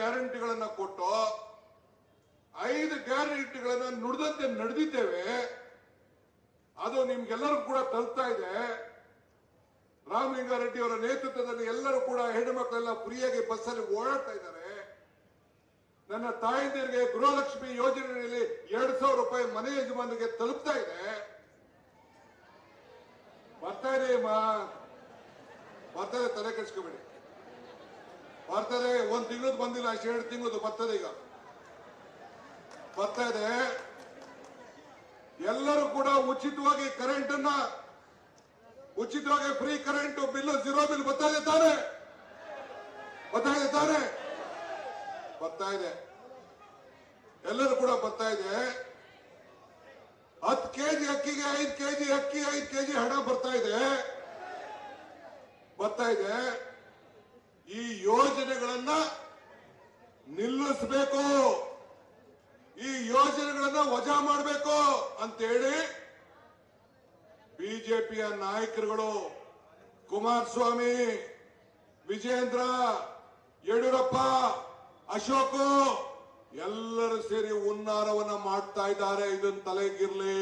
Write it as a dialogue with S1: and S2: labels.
S1: ಗ್ಯಾರಂಟಿಗಳನ್ನ ಕೊಟ್ಟು 5 ಗ್ಯಾರಂಟಿಗಳನ್ನ ನುಡಿದಂತೆ ನಡೆದಿದ್ದೇವೆ. ಅದು ನಿಮ್ಗೆಲ್ಲರೂ ಕೂಡ ತಲುಪ್ತಾ ಇದೆ. ರಾಮಲಿಂಗಾರೆಡ್ಡಿ ಅವರ ನೇತೃತ್ವದಲ್ಲಿ ಎಲ್ಲರೂ ಕೂಡ ಹೆಣ್ಣು ಮಕ್ಕಳೆಲ್ಲ ಫ್ರೀಯಾಗಿ ಬಸ್ಸಲ್ಲಿ ಓಡಾಡ್ತಾ ಇದ್ದಾರೆ. ನನ್ನ ತಾಯಂದಿರಿಗೆ ಗೃಹಲಕ್ಷ್ಮಿ ಯೋಜನೆಯಲ್ಲಿ 2,000 ರೂಪಾಯಿ ಮನೆ ಯಜಮಾನಿಗೆ ತಲುಪ್ತಾ ಇದೆ. ಬರ್ತಾ ಇದೆ ಬರ್ತದೆ, ತಲೆ ಕೆಡಿಸ್ಕೋಬೇಡಿ. ಬರ್ತದೆ, 1 ತಿಂಗಳದ್ದು ಬಂದಿಲ್ಲ, ಅಷ್ಟು 2 ತಿಂಗಳದ್ದು ಬರ್ತದೆ. ಈಗ ಬರ್ತಾ ಇದೆ. ಎಲ್ಲರೂ ಕೂಡ ಉಚಿತವಾಗಿ ಕರೆಂಟ್ ಅನ್ನ, ಉಚಿತವಾಗಿ ಫ್ರೀ ಕರೆಂಟ್ ಬಿಲ್, 0 ಬಿಲ್ ಬರ್ತಾ ಇದೆ ತಾನೆ? ಬರ್ತಾ ಇದೆ ತಾನೆ? ಬರ್ತಾ ಇದೆ. ಎಲ್ಲರೂ ಕೂಡ ಬರ್ತಾ ಇದೆ. 10 ಕೆಜಿ ಅಕ್ಕಿಗೆ 5 ಕೆಜಿ ಅಕ್ಕಿ, 5 ಕೆಜಿ ಹಣ ಬರ್ತಾ ಇದೆ. ಬರ್ತಾ ಇದೆ. ಈ ಯೋಜನೆಗಳನ್ನ ನಿಲ್ಲಿಸಬೇಕು, ಈ ಯೋಜನೆಗಳನ್ನ ವಜಾ ಮಾಡಬೇಕು ಅಂತೇಳಿ ಬಿಜೆಪಿಯ ನಾಯಕರುಗಳು ಕುಮಾರಸ್ವಾಮಿ, ವಿಜೇಂದ್ರ, ಯಡಿಯೂರಪ್ಪ, ಅಶೋಕ್ ಎಲ್ಲರೂ ಸೇರಿ ಹುನ್ನಾರವನ್ನ ಮಾಡ್ತಾ ಇದ್ದಾರೆ. ಇದನ್ನು ತಲೆಗಿರ್ಲಿ.